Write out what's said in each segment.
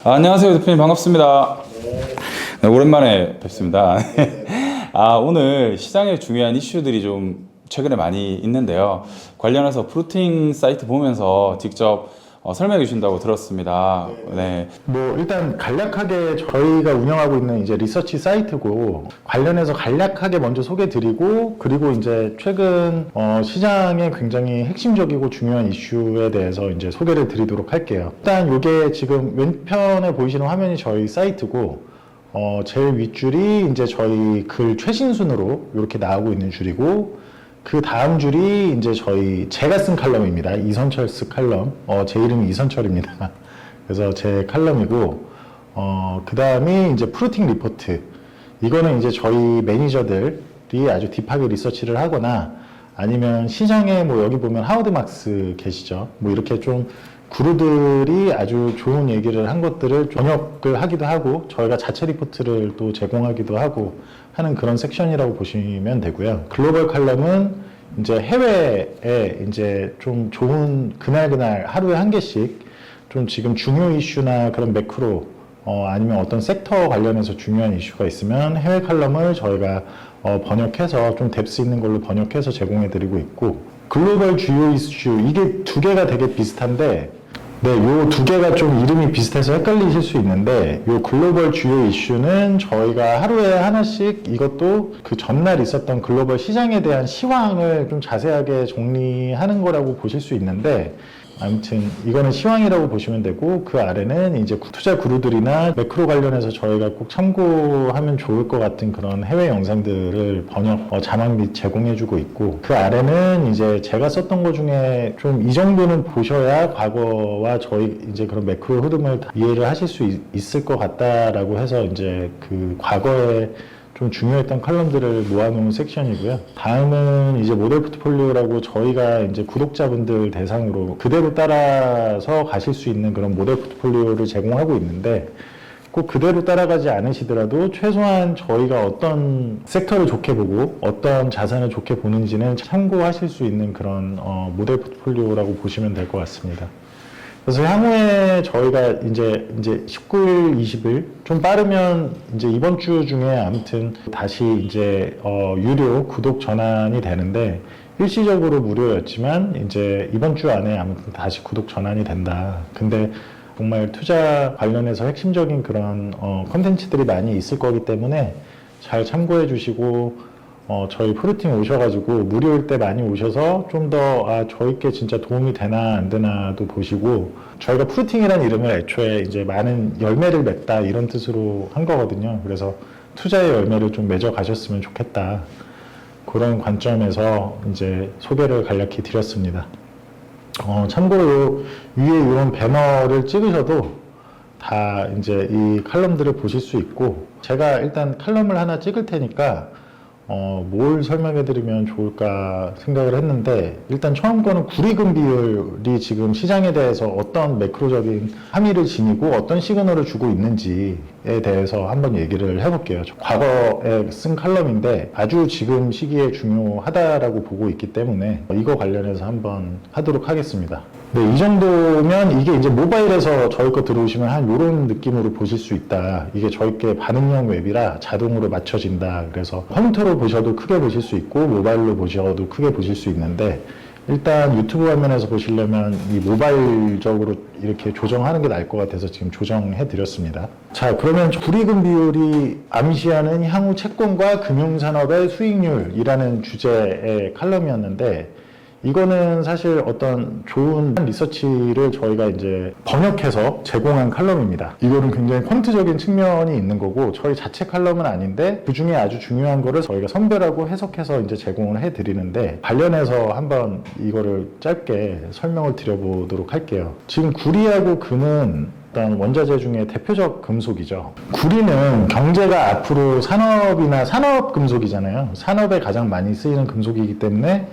안녕하세요, 대표님. 반갑습니다. 네, 오랜만에 뵙습니다. 오늘 시장에 중요한 이슈들이 좀 최근에 많이 있는데요. 관련해서 프루팅 사이트 보면서 직접 설명해 주신다고 들었습니다. 네. 뭐 일단 간략하게 저희가 운영하고 있는 이제 리서치 사이트고, 관련해서 간략하게 먼저 소개드리고, 그리고 이제 최근 시장에 굉장히 핵심적이고 중요한 이슈에 대해서 이제 소개를 드리도록 할게요. 일단 이게 지금 왼편에 보이시는 화면이 저희 사이트고, 제일 윗줄이 이제 저희 글 최신 순으로 이렇게 나오고 있는 줄이고, 그 다음 줄이 이제 제가 쓴 칼럼입니다. 이선철 쓴 칼럼. 제 이름이 이선철입니다. 그래서 제 칼럼이고, 그 다음이 이제 프루팅 리포트. 이거는 이제 저희 매니저들이 아주 딥하게 리서치를 하거나, 아니면 시장에 뭐 여기 보면 하워드막스 계시죠. 뭐 이렇게 좀 구루들이 아주 좋은 얘기를 한 것들을 번역을 하기도 하고, 저희가 자체 리포트를 또 제공하기도 하고 하는 그런 섹션이라고 보시면 되고요. 글로벌 칼럼은 이제 해외에 이제 좀 좋은 그날 하루에 한 개씩 좀 지금 중요 이슈나 그런 매크로 아니면 어떤 섹터 관련해서 중요한 이슈가 있으면 해외 칼럼을 저희가 번역해서 좀 뎁스 있는 걸로 번역해서 제공해 드리고 있고, 글로벌 주요 이슈, 이게 두 개가 되게 비슷한데, 네, 요 두 개가 좀 이름이 비슷해서 헷갈리실 수 있는데, 요 글로벌 주요 이슈는 저희가 하루에 하나씩 이것도 그 전날 있었던 글로벌 시장에 대한 시황을 좀 자세하게 정리하는 거라고 보실 수 있는데, 아무튼 이거는 시황이라고 보시면 되고, 그 아래는 이제 투자 구루들이나 매크로 관련해서 저희가 꼭 참고하면 좋을 것 같은 그런 해외 영상들을 번역, 자막 및 제공해주고 있고, 그 아래는 이제 제가 썼던 것 중에 좀 이 정도는 보셔야 과거와 저희 이제 그런 매크로 흐름을 다 이해를 하실 수 있을 것 같다라고 해서 이제 그 과거에 좀 중요했던 칼럼들을 모아놓은 섹션이고요. 다음은 이제 모델 포트폴리오라고 저희가 이제 구독자분들 대상으로 그대로 따라서 가실 수 있는 그런 모델 포트폴리오를 제공하고 있는데, 꼭 그대로 따라가지 않으시더라도 최소한 저희가 어떤 섹터를 좋게 보고 어떤 자산을 좋게 보는지는 참고하실 수 있는 그런 모델 포트폴리오라고 보시면 될 것 같습니다. 그래서 향후에 저희가 이제 19일, 20일 좀 빠르면 이제 이번 주 중에 아무튼 다시 이제 유료 구독 전환이 되는데, 일시적으로 무료였지만 이제 이번 주 안에 아무튼 다시 구독 전환이 된다. 근데 정말 투자 관련해서 핵심적인 그런 컨텐츠들이 많이 있을 거기 때문에 잘 참고해 주시고, 저희 프루팅 오셔가지고 무료일 때 많이 오셔서 좀 더 저희께 진짜 도움이 되나 안 되나도 보시고, 저희가 프루팅이라는 이름을 애초에 이제 많은 열매를 맺다 이런 뜻으로 한 거거든요. 그래서 투자의 열매를 좀 맺어 가셨으면 좋겠다, 그런 관점에서 이제 소개를 간략히 드렸습니다. 참고로 위에 이런 배너를 찍으셔도 다 이제 이 칼럼들을 보실 수 있고, 제가 일단 칼럼을 하나 찍을 테니까 뭘 설명해 드리면 좋을까 생각을 했는데, 일단 처음 거는 구리금 비율이 지금 시장에 대해서 어떤 매크로적인 함의를 지니고 어떤 시그널을 주고 있는지에 대해서 한번 얘기를 해볼게요. 과거에 쓴 칼럼인데 아주 지금 시기에 중요하다라고 보고 있기 때문에 이거 관련해서 한번 하도록 하겠습니다. 네, 이 정도면 이게 이제 모바일에서 저희 거 들어오시면 한 요런 느낌으로 보실 수 있다. 이게 저희께 반응형 웹이라 자동으로 맞춰진다. 그래서 컴퓨터로 보셔도 크게 보실 수 있고 모바일로 보셔도 크게 보실 수 있는데, 일단 유튜브 화면에서 보시려면 이 모바일적으로 이렇게 조정하는 게 나을 것 같아서 지금 조정해 드렸습니다. 자, 그러면 불이익금 비율이 암시하는 향후 채권과 금융산업의 수익률이라는 주제의 칼럼이었는데, 이거는 사실 어떤 좋은 리서치를 저희가 이제 번역해서 제공한 칼럼입니다. 이거는 굉장히 퀀트적인 측면이 있는 거고, 저희 자체 칼럼은 아닌데 그 중에 아주 중요한 거를 저희가 선별하고 해석해서 이제 제공을 해 드리는데, 관련해서 한번 이거를 짧게 설명을 드려보도록 할게요. 지금 구리하고 금은 일단 원자재 중에 대표적 금속이죠. 구리는 경제가 앞으로 산업이나 산업 금속이잖아요. 산업에 가장 많이 쓰이는 금속이기 때문에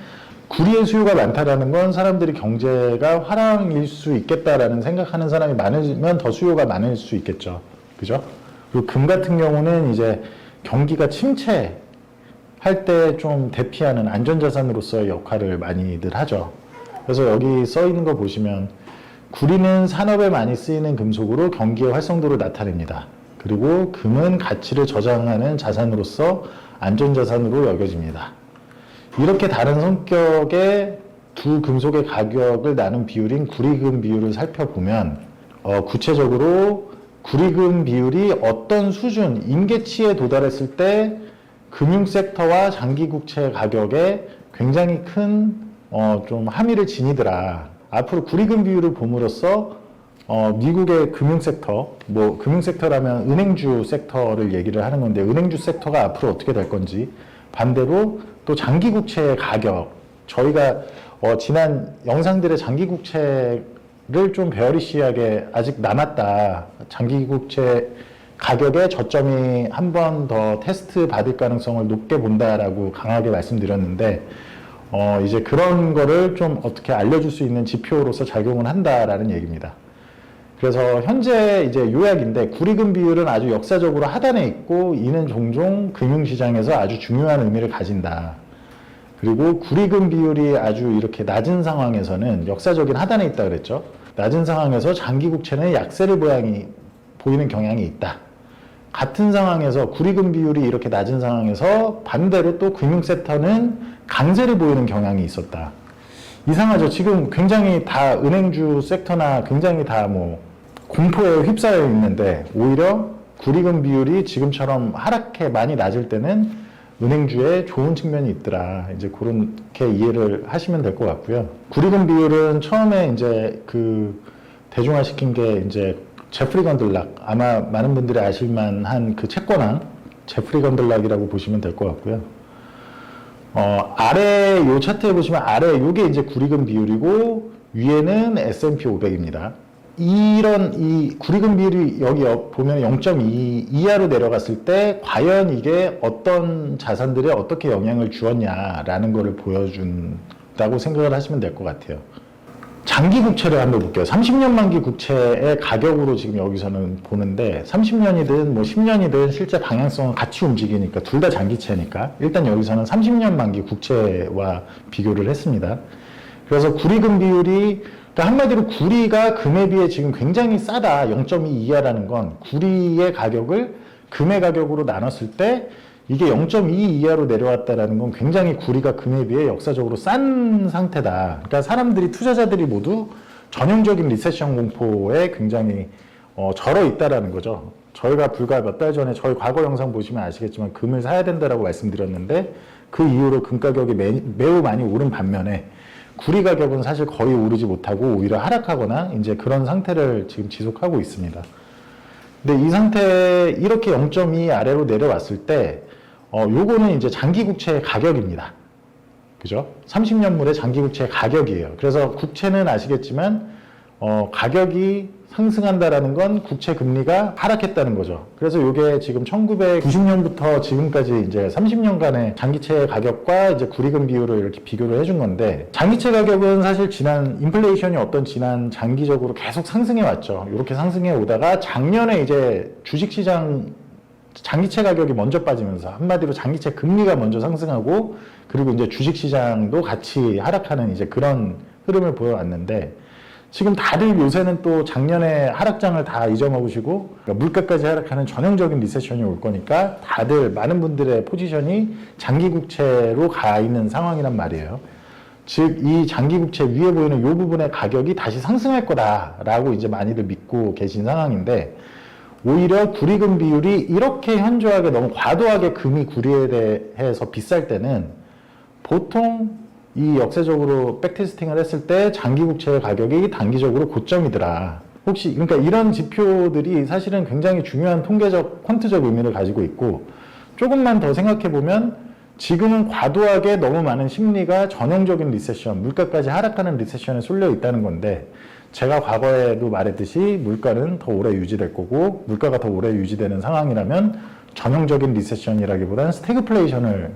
구리의 수요가 많다라는 건 사람들이 경제가 화랑일 수 있겠다라는 생각하는 사람이 많으면 더 수요가 많을 수 있겠죠. 그죠? 그리고 금 같은 경우는 이제 경기가 침체할 때 좀 대피하는 안전자산으로서의 역할을 많이들 하죠. 그래서 여기 써 있는 거 보시면 구리는 산업에 많이 쓰이는 금속으로 경기의 활성도를 나타냅니다. 그리고 금은 가치를 저장하는 자산으로서 안전자산으로 여겨집니다. 이렇게 다른 성격의 두 금속의 가격을 나눈 비율인 구리금 비율을 살펴보면 구체적으로 구리금 비율이 어떤 수준, 임계치에 도달했을 때 금융섹터와 장기국채 가격에 굉장히 큰 좀 함의를 지니더라. 앞으로 구리금 비율을 봄으로써 미국의 금융섹터, 뭐 금융섹터라면 은행주 섹터를 얘기를 하는 건데 은행주 섹터가 앞으로 어떻게 될 건지, 반대로 또 장기국채 가격, 저희가 지난 영상들의 장기국채를 좀 베어리시하게 아직 남았다, 장기국채 가격의 저점이 한 번 더 테스트 받을 가능성을 높게 본다라고 강하게 말씀드렸는데 이제 그런 거를 좀 어떻게 알려줄 수 있는 지표로서 작용을 한다라는 얘기입니다. 그래서 현재 이제 요약인데 구리금 비율은 아주 역사적으로 하단에 있고 이는 종종 금융시장에서 아주 중요한 의미를 가진다. 그리고 구리금 비율이 아주 이렇게 낮은 상황에서는 역사적인 하단에 있다 그랬죠. 낮은 상황에서 장기국채는 약세를 보이는 경향이 있다. 같은 상황에서 구리금 비율이 이렇게 낮은 상황에서 반대로 또 금융섹터는 강세를 보이는 경향이 있었다. 이상하죠. 지금 굉장히 다 은행주 섹터나 굉장히 다 뭐 공포에 휩싸여 있는데 오히려 구리금 비율이 지금처럼 하락해 많이 낮을 때는 은행주에 좋은 측면이 있더라. 이제 그렇게 이해를 하시면 될 것 같고요. 구리금 비율은 처음에 이제 그 대중화시킨 게 이제 제프리 건들락, 아마 많은 분들이 아실만한 그 채권왕 제프리 건들락이라고 보시면 될 것 같고요. 아래 요 차트에 보시면 아래 요게 이제 구리금 비율이고 위에는 S&P 500입니다. 이런 이 구리금 비율이 여기 보면 0.2 이하로 내려갔을 때 과연 이게 어떤 자산들에 어떻게 영향을 주었냐라는 거를 보여준다고 생각을 하시면 될 것 같아요. 장기 국채를 한번 볼게요. 30년 만기 국채의 가격으로 지금 여기서는 보는데 30년이든 뭐 10년이든 실제 방향성은 같이 움직이니까 둘 다 장기채니까 일단 여기서는 30년 만기 국채와 비교를 했습니다. 그래서 구리금 비율이 그러니까 한마디로 구리가 금에 비해 지금 굉장히 싸다. 0.2 이하라는 건 구리의 가격을 금의 가격으로 나눴을 때 이게 0.2 이하로 내려왔다라는 건 굉장히 구리가 금에 비해 역사적으로 싼 상태다. 그러니까 사람들이, 투자자들이 모두 전형적인 리세션 공포에 굉장히 절어 있다라는 거죠. 저희가 불과 몇 달 전에 저희 과거 영상 보시면 아시겠지만 금을 사야 된다라고 말씀드렸는데 그 이후로 금 가격이 매우 많이 오른 반면에 구리 가격은 사실 거의 오르지 못하고 오히려 하락하거나 이제 그런 상태를 지금 지속하고 있습니다. 근데 이 상태에 이렇게 0.2 아래로 내려왔을 때 요거는 이제 장기국채의 가격입니다. 그죠? 30년물의 장기국채의 가격이에요. 그래서 국채는 아시겠지만 가격이 상승한다라는 건 국채 금리가 하락했다는 거죠. 그래서 이게 지금 1990년부터 지금까지 이제 30년간의 장기채 가격과 이제 구리금 비율을 이렇게 비교를 해준 건데, 장기채 가격은 사실 지난 인플레이션이 지난 장기적으로 계속 상승해 왔죠. 이렇게 상승해 오다가 작년에 이제 주식시장 장기채 가격이 먼저 빠지면서 한마디로 장기채 금리가 먼저 상승하고 그리고 이제 주식시장도 같이 하락하는 이제 그런 흐름을 보여왔는데, 지금 다들 요새는 또 작년에 하락장을 다 잊어먹으시고 그러니까 물가까지 하락하는 전형적인 리세션이 올 거니까 다들 많은 분들의 포지션이 장기국채로 가 있는 상황이란 말이에요. 즉 이 장기국채 위에 보이는 이 부분의 가격이 다시 상승할 거다라고 이제 많이들 믿고 계신 상황인데, 오히려 구리금 비율이 이렇게 현저하게 너무 과도하게 금이 구리에 대해서 비쌀 때는 보통 이 역사적으로 백테스팅을 했을 때 장기국채 가격이 단기적으로 고점이더라. 혹시 그러니까 이런 지표들이 사실은 굉장히 중요한 통계적 퀀트적 의미를 가지고 있고, 조금만 더 생각해 보면 지금은 과도하게 너무 많은 심리가 전형적인 리세션, 물가까지 하락하는 리세션에 쏠려 있다는 건데, 제가 과거에도 말했듯이 물가는 더 오래 유지될 거고 물가가 더 오래 유지되는 상황이라면 전형적인 리세션이라기보다는 스태그플레이션을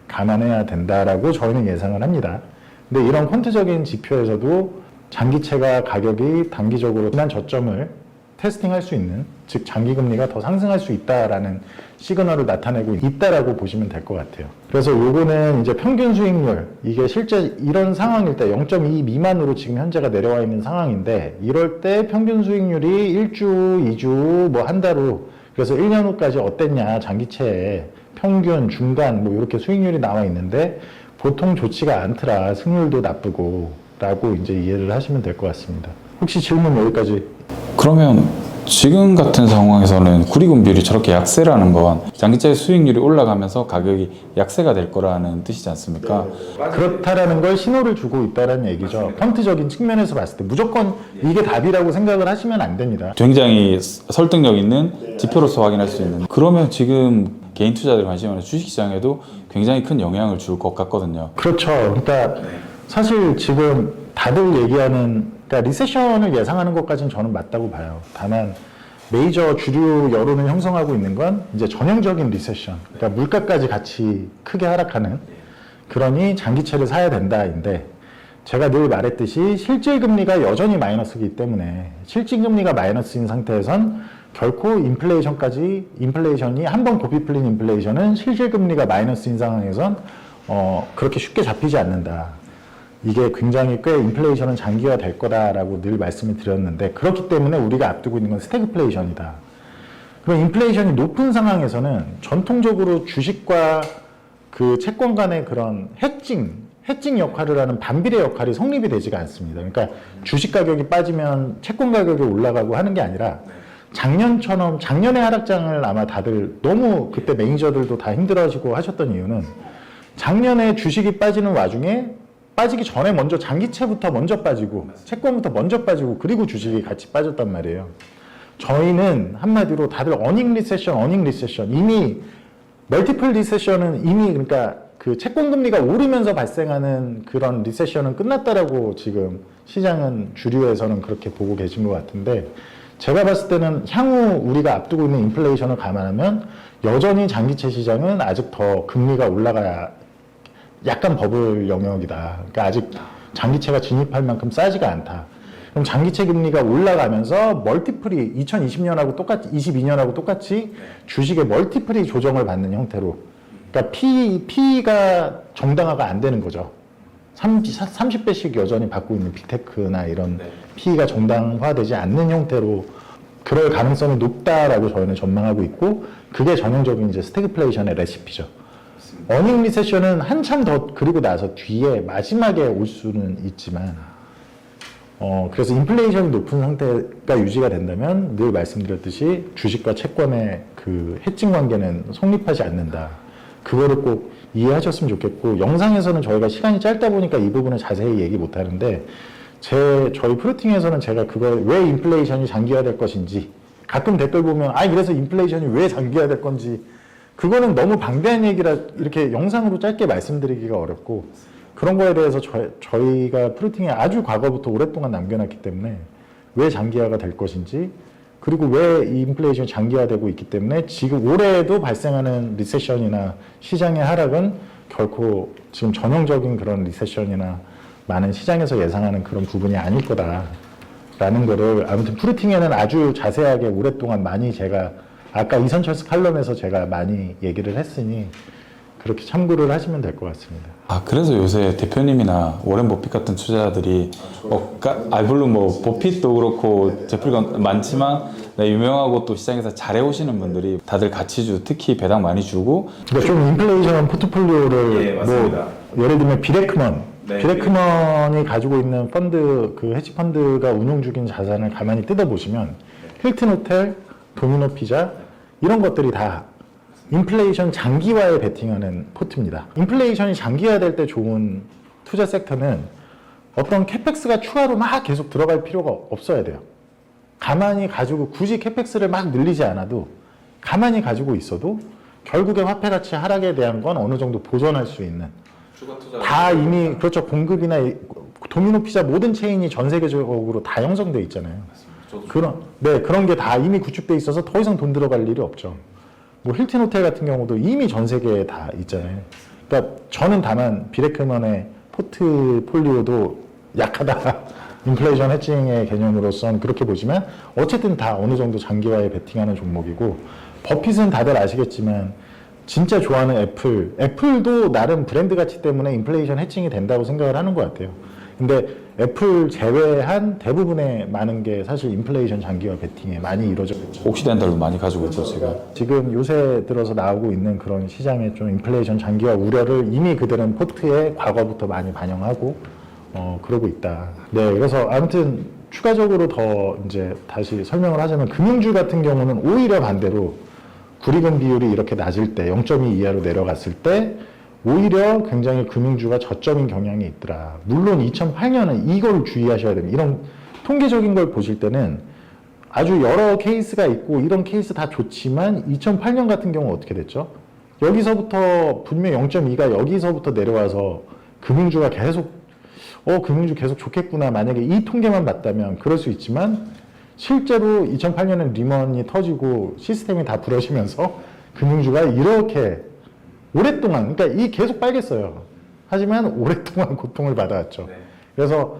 감안해야 된다라고 저희는 예상을 합니다. 근데 이런 퀀트적인 지표에서도 장기채가 가격이 단기적으로 지난 저점을 테스팅할 수 있는, 즉 장기금리가 더 상승할 수 있다라는 시그널을 나타내고 있다라고 보시면 될 것 같아요. 그래서 요거는 이제 평균 수익률, 이게 실제 이런 상황일 때 0.2 미만으로 지금 현재가 내려와 있는 상황인데, 이럴 때 평균 수익률이 1주, 2주, 뭐 한 달 후, 그래서 1년 후까지 어땠냐, 장기채에 평균, 중간, 뭐 이렇게 수익률이 나와 있는데, 보통 좋지가 않더라, 승률도 나쁘고, 라고 이제 이해를 하시면 될 것 같습니다. 혹시 질문 여기까지? 그러면 지금 같은 상황에서는 구리금 비율이 저렇게 약세라는 건 장기채 수익률이 올라가면서 가격이 약세가 될 거라는 뜻이지 않습니까? 그렇다라는 걸 신호를 주고 있다는 얘기죠. 펀트적인 측면에서 봤을 때 무조건 이게 답이라고 생각을 하시면 안 됩니다. 굉장히 설득력 있는 지표로서 확인할 수 있는. 그러면 지금 개인 투자들 관심 많은 주식시장에도 굉장히 큰 영향을 줄 것 같거든요. 그렇죠. 그러니까 사실 지금 다들 얘기하는, 그러니까 리세션을 예상하는 것까지는 저는 맞다고 봐요. 다만 메이저 주류 여론을 형성하고 있는 건 이제 전형적인 리세션, 그러니까 물가까지 같이 크게 하락하는, 그러니 장기채를 사야 된다인데, 제가 늘 말했듯이 실질금리가 여전히 마이너스이기 때문에, 실질금리가 마이너스인 상태에선 결코 인플레이션이 한번 고삐 풀린 인플레이션은 실질금리가 마이너스인 상황에선 그렇게 쉽게 잡히지 않는다. 이게 굉장히 꽤 인플레이션은 장기화 될 거다라고 늘 말씀을 드렸는데, 그렇기 때문에 우리가 앞두고 있는 건 스태그플레이션이다. 그럼 인플레이션이 높은 상황에서는 전통적으로 주식과 그 채권 간의 그런 해칭 역할을 하는 반비례 역할이 성립이 되지가 않습니다. 그러니까 주식 가격이 빠지면 채권 가격이 올라가고 하는 게 아니라, 작년처럼, 작년의 하락장을 아마 다들 너무 그때 매니저들도 다 힘들어하시고 하셨던 이유는, 작년에 주식이 빠지는 와중에 빠지기 전에 먼저 장기채부터 먼저 빠지고 채권부터 먼저 빠지고 그리고 주식이 같이 빠졌단 말이에요. 저희는 한마디로 다들 어닝 리세션, 이미 멀티플 리세션은 이미, 그러니까 그 채권 금리가 오르면서 발생하는 그런 리세션은 끝났다라고 지금 시장은 주류에서는 그렇게 보고 계신 것 같은데, 제가 봤을 때는 향후 우리가 앞두고 있는 인플레이션을 감안하면 여전히 장기채 시장은 아직 더 금리가 올라가야, 약간 버블 영역이다. 그러니까 아직 장기채가 진입할 만큼 싸지가 않다. 그럼 장기채 금리가 올라가면서 멀티플이 2020년하고 똑같이, 22년하고 똑같이 주식의 멀티플이 조정을 받는 형태로, 그러니까 PE가 정당화가 안 되는 거죠. 30배씩 여전히 받고 있는 빅테크나 이런 PE가 정당화되지 않는 형태로 그럴 가능성이 높다라고 저희는 전망하고 있고, 그게 전형적인 이제 스태그플레이션의 레시피죠. 어닝 리세션은 한참 더 그리고 나서 뒤에 마지막에 올 수는 있지만, 그래서 인플레이션이 높은 상태가 유지가 된다면 늘 말씀드렸듯이 주식과 채권의 그 해칭 관계는 성립하지 않는다. 그거를 꼭 이해하셨으면 좋겠고, 영상에서는 저희가 시간이 짧다 보니까 이 부분을 자세히 얘기 못 하는데, 저희 프루팅에서는 제가 그걸 왜 인플레이션이 장기화될 것인지, 가끔 댓글 보면 그래서 인플레이션이 왜 장기화될 건지, 그거는 너무 방대한 얘기라 이렇게 영상으로 짧게 말씀드리기가 어렵고, 그런 거에 대해서 저희가 프루팅에 아주 과거부터 오랫동안 남겨놨기 때문에 왜 장기화가 될 것인지, 그리고 왜 이 인플레이션이 장기화되고 있기 때문에 지금 올해에도 발생하는 리세션이나 시장의 하락은 결코 지금 전형적인 그런 리세션이나 많은 시장에서 예상하는 그런 부분이 아닐 거다라는 거를, 아무튼 프루팅에는 아주 자세하게 오랫동안 많이 제가 아까 이선철스 칼럼에서 제가 많이 얘기를 했으니 그렇게 참고를 하시면 될 것 같습니다. 그래서 요새 대표님이나 워렌 버핏 같은 투자자들이 물론 뭐 버핏도 그렇고 제프리가 많지만 유명하고 또 시장에서 잘해오시는 분들이 다들 가치주, 특히 배당 많이 주고, 그러니까 좀 인플레이션 포트폴리오를 예를 들면 비레크먼이 가지고 있는 펀드, 그 헤지 펀드가 운용 중인 자산을 가만히 뜯어보시면 힐튼 호텔, 도미노 피자 이런 것들이 다 인플레이션 장기화에 베팅하는 포트입니다. 인플레이션이 장기화될 때 좋은 투자 섹터는 어떤 캐펙스가 추가로 막 계속 들어갈 필요가 없어야 돼요. 가만히 가지고 굳이 캐펙스를 막 늘리지 않아도 가만히 가지고 있어도 결국에 화폐 가치 하락에 대한 건 어느 정도 보존할 수 있는, 다 이미 그렇죠, 공급이나 도미노 피자 모든 체인이 전 세계적으로 다 형성돼 있잖아요. 그런 게 다 이미 구축돼 있어서 더 이상 돈 들어갈 일이 없죠. 뭐 힐튼 호텔 같은 경우도 이미 전 세계에 다 있잖아요. 그러니까 저는 다만 비레크먼의 포트폴리오도 약하다 인플레이션 해칭의 개념으로선 그렇게 보시면 어쨌든 다 어느 정도 장기화에 베팅하는 종목이고, 버핏은 다들 아시겠지만 진짜 좋아하는 애플도 나름 브랜드 가치 때문에 인플레이션 해칭이 된다고 생각을 하는 것 같아요. 근데 애플 제외한 대부분의 많은 게 사실 인플레이션 장기화 베팅에 많이 이루어져 있죠. 옥시덴탈도 많이 가지고 있죠, 지금. 지금 요새 들어서 나오고 있는 그런 시장의 좀 인플레이션 장기화 우려를 이미 그들은 포트에 과거부터 많이 반영하고 그러고 있다. 네, 그래서 아무튼 추가적으로 더 이제 다시 설명을 하자면, 금융주 같은 경우는 오히려 반대로 구리금 비율이 이렇게 낮을 때 0.2 이하로 내려갔을 때 오히려 굉장히 금융주가 저점인 경향이 있더라. 물론 2008년은 이걸 주의하셔야 됩니다. 이런 통계적인 걸 보실 때는 아주 여러 케이스가 있고 이런 케이스 다 좋지만 2008년 같은 경우 어떻게 됐죠? 여기서부터 분명 0.2가 여기서부터 내려와서 금융주가 계속 금융주 계속 좋겠구나, 만약에 이 통계만 봤다면 그럴 수 있지만, 실제로 2008년엔 리먼이 터지고 시스템이 다 부러지면서 금융주가 이렇게 오랫동안, 그러니까 이 계속 빨겠어요. 하지만 오랫동안 고통을 받아왔죠. 그래서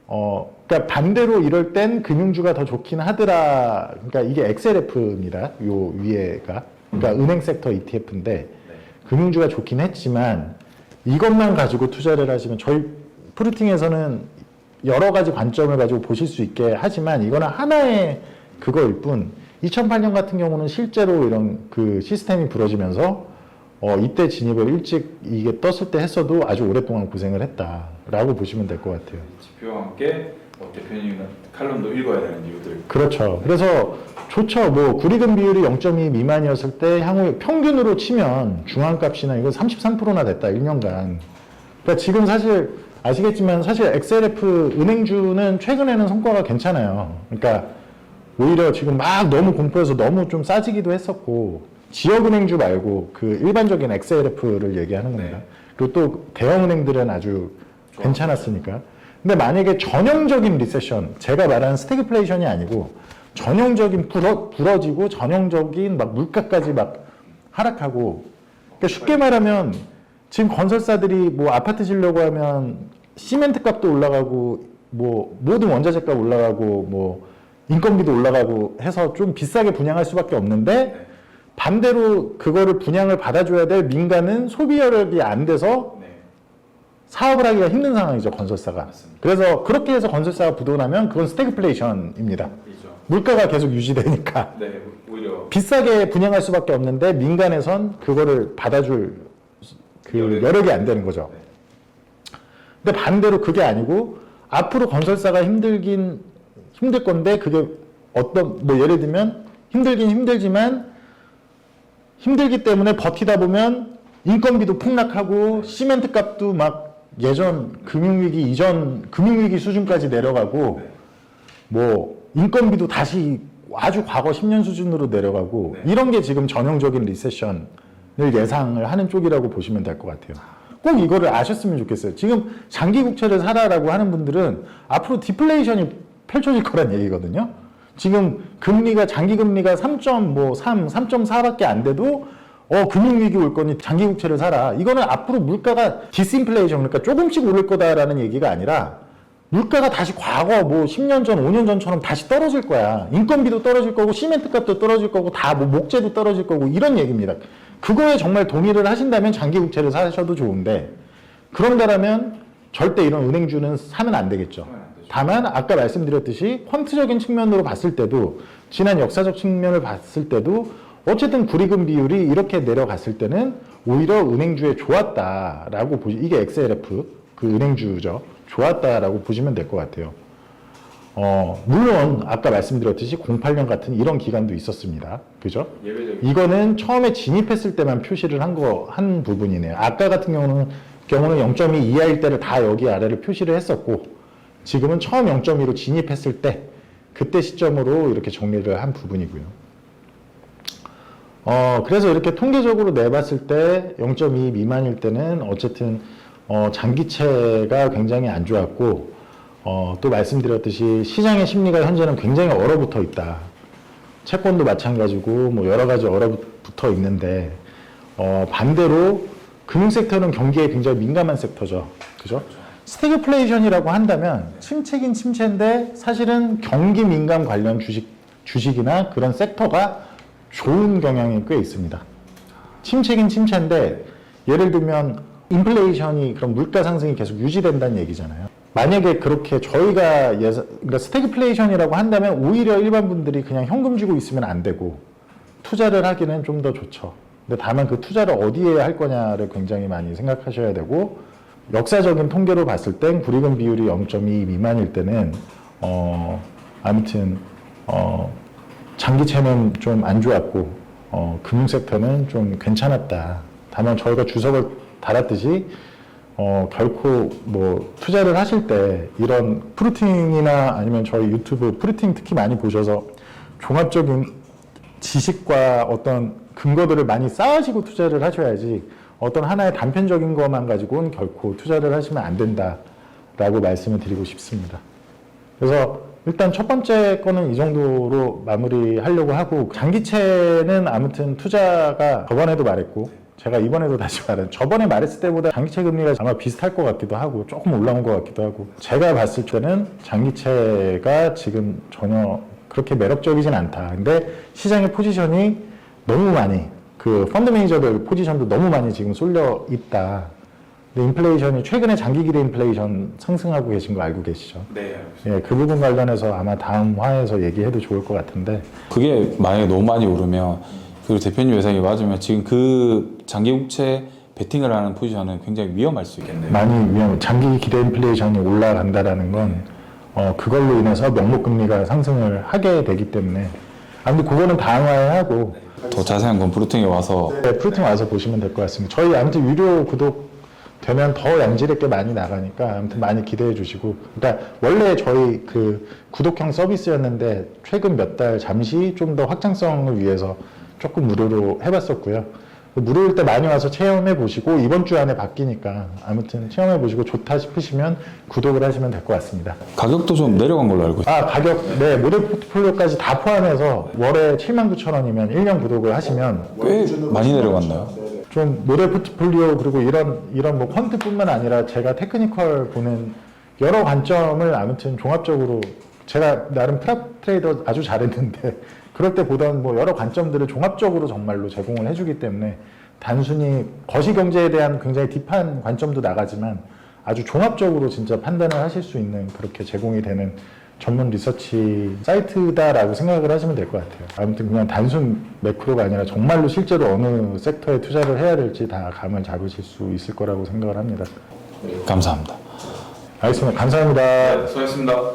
그러니까 반대로 이럴 땐 금융주가 더 좋긴 하더라. 그러니까 이게 XLF입니다. 요 위에가. 그러니까 은행 섹터 ETF인데 금융주가 좋긴 했지만 이것만 가지고 투자를 하시면, 저희 프루팅에서는 여러 가지 관점을 가지고 보실 수 있게 하지만 이거는 하나의 그거일 뿐, 2008년 같은 경우는 실제로 이런 그 시스템이 부러지면서 이때 진입을 일찍 이게 떴을 때 했어도 아주 오랫동안 고생을 했다라고 보시면 될 것 같아요. 지표와 함께 대표님은 칼럼도 읽어야 되는 이유들. 그렇죠. 그래서 좋죠. 뭐 구리금 비율이 0.2 미만이었을 때 향후에 평균으로 치면 중앙값이나 이거 33%나 됐다, 1년간. 그러니까 지금 사실 아시겠지만 사실 XLF 은행주는 최근에는 성과가 괜찮아요. 그러니까 오히려 지금 막 너무 공포해서 너무 좀 싸지기도 했었고, 지역은행주 말고 그 일반적인 XLF를 얘기하는 겁니다. 그리고 또 대형은행들은 아주 괜찮았으니까. 근데 만약에 전형적인 리세션, 제가 말하는 스태그플레이션이 아니고 전형적인 부러지고 전형적인 막 물가까지 막 하락하고, 그러니까 쉽게 말하면 지금 건설사들이 뭐 아파트 지려고 하면 시멘트 값도 올라가고 뭐 모든 원자재 값 올라가고 뭐 인건비도 올라가고 해서 좀 비싸게 분양할 수밖에 없는데, 반대로 그거를 분양을 받아줘야 될 민간은 소비력이 안 돼서 사업을 하기가 힘든 상황이죠, 건설사가. 그래서 그렇게 해서 건설사가 부도나면 그건 스태그플레이션입니다. 물가가 계속 유지되니까 오히려 비싸게 분양할 수밖에 없는데 민간에선 그거를 받아줄 그 여력이 안 되는 거죠. 근데 반대로 그게 아니고 앞으로 건설사가 힘들 건데, 그게 뭐 예를 들면 힘들긴 힘들지만 힘들기 때문에 버티다 보면 인건비도 폭락하고 시멘트 값도 막 예전 금융위기 이전 금융위기 수준까지 내려가고 뭐 인건비도 다시 아주 과거 10년 수준으로 내려가고, 이런 게 지금 전형적인 리세션을 예상을 하는 쪽이라고 보시면 될 것 같아요. 꼭 이거를 아셨으면 좋겠어요. 지금 장기 국채를 사라라고 하는 분들은 앞으로 디플레이션이 펼쳐질 거란 얘기거든요. 지금 금리가 장기 금리가 3.4밖에 안 돼도 금융위기 올 거니 장기 국채를 사라. 이거는 앞으로 물가가 디스인플레이션, 그러니까 조금씩 오를 거다라는 얘기가 아니라 물가가 다시 과거 뭐 10년 전, 5년 전처럼 다시 떨어질 거야. 인건비도 떨어질 거고 시멘트 값도 떨어질 거고 다 뭐 목재도 떨어질 거고 이런 얘기입니다. 그거에 정말 동의를 하신다면 장기 국채를 사셔도 좋은데, 그런다라면 절대 이런 은행주는 사면 안 되겠죠. 다만 아까 말씀드렸듯이 퀀트적인 측면으로 봤을 때도, 지난 역사적 측면을 봤을 때도 어쨌든 구리금 비율이 이렇게 내려갔을 때는 오히려 은행주에 좋았다라고 이게 XLF 그 은행주죠. 좋았다라고 보시면 될 것 같아요. 물론 아까 말씀드렸듯이 08년 같은 이런 기간도 있었습니다. 그죠? 이거는 처음에 진입했을 때만 표시를 한 부분이네요. 아까 같은 경우는 0.2 이하일 때를 다 여기 아래를 표시를 했었고, 지금은 처음 0.2로 진입했을 때 그때 시점으로 이렇게 정리를 한 부분이고요. 그래서 이렇게 통계적으로 내봤을 때 0.2 미만일 때는 어쨌든 장기채가 굉장히 안 좋았고, 또 말씀드렸듯이 시장의 심리가 현재는 굉장히 얼어붙어 있다. 채권도 마찬가지고 뭐 여러 가지 얼어붙어 있는데, 반대로 금융 섹터는 경기에 굉장히 민감한 섹터죠. 그죠? 스태그플레이션이라고 한다면 침체긴 침체인데 사실은 경기 민감 관련 주식이나 그런 섹터가 좋은 경향이 꽤 있습니다. 침체긴 침체인데 예를 들면 인플레이션이 그런 물가 상승이 계속 유지된다는 얘기잖아요. 만약에 그렇게 저희가 그러니까 스태그플레이션이라고 한다면 오히려 일반 분들이 그냥 현금 주고 있으면 안 되고 투자를 하기는 좀 더 좋죠. 근데 다만 그 투자를 어디에 할 거냐를 굉장히 많이 생각하셔야 되고 역사적인 통계로 봤을 땐 불이익은 비율이 0.2 미만일 때는 아무튼 장기채는 좀 안 좋았고 금융 섹터는 좀 괜찮았다. 다만 저희가 주석을 달았듯이 결코 뭐 투자를 하실 때 이런 프루팅이나 아니면 저희 유튜브 프루팅 특히 많이 보셔서 종합적인 지식과 어떤 근거들을 많이 쌓으시고 투자를 하셔야지 어떤 하나의 단편적인 것만 가지고는 결코 투자를 하시면 안 된다라고 말씀을 드리고 싶습니다. 그래서 일단 첫 번째 거는 이 정도로 마무리하려고 하고 장기채는 아무튼 투자가 저번에도 말했고 제가 이번에도 다시 말해요. 저번에 말했을 때보다 장기채 금리가 아마 비슷할 것 같기도 하고 조금 올라온 것 같기도 하고 제가 봤을 때는 장기채가 지금 전혀 그렇게 매력적이진 않다. 근데 시장의 포지션이 너무 많이 그 펀드 매니저들 포지션도 너무 많이 지금 쏠려 있다. 근데 인플레이션이 최근에 장기 기대 인플레이션 상승하고 계신 거 알고 계시죠? 네. 예, 그 부분 관련해서 아마 다음 화에서 얘기해도 좋을 것 같은데 그게 만약에 너무 많이 오르면 그리고 대표님 예상이 맞으면 지금 그 장기국채 베팅을 하는 포지션은 굉장히 위험할 수 있겠네요. 많이 위험. 장기 기대 인플레이션이 올라간다라는 건 그걸로 인해서 명목금리가 상승을 하게 되기 때문에 아무튼 그거는 다음화에 하고 더 자세한 건 브루팅에 와서 네, 프루팅 와서 보시면 될 것 같습니다. 저희 아무튼 유료 구독 되면 더 양질있게 많이 나가니까 아무튼 많이 기대해 주시고 그러니까 원래 저희 그 구독형 서비스였는데 최근 몇 달 잠시 좀 더 확장성을 위해서 조금 무료로 해봤었고요. 무료일 때 많이 와서 체험해 보시고 이번 주 안에 바뀌니까 아무튼 체험해 보시고 좋다 싶으시면 구독을 하시면 될 것 같습니다. 가격도 좀 내려간 걸로 알고 있어요. 가격, 네, 모델 포트폴리오까지 다 포함해서 월에 79,000원이면 1년 구독을 하시면 꽤 많이 내려갔나요? 좀 모델 포트폴리오 그리고 이런 뭐 펀드뿐만 아니라 제가 테크니컬 보는 여러 관점을 아무튼 종합적으로 제가 나름 프랍 트레이더 아주 잘했는데 그럴 때 보던 뭐 여러 관점들을 종합적으로 정말로 제공을 해주기 때문에 단순히 거시경제에 대한 굉장히 딥한 관점도 나가지만 아주 종합적으로 진짜 판단을 하실 수 있는 그렇게 제공이 되는 전문 리서치 사이트다라고 생각을 하시면 될 것 같아요. 아무튼 그냥 단순 매크로가 아니라 정말로 실제로 어느 섹터에 투자를 해야 될지 다 감을 잡으실 수 있을 거라고 생각을 합니다. 감사합니다. 알겠습니다. 감사합니다. 수고하셨습니다.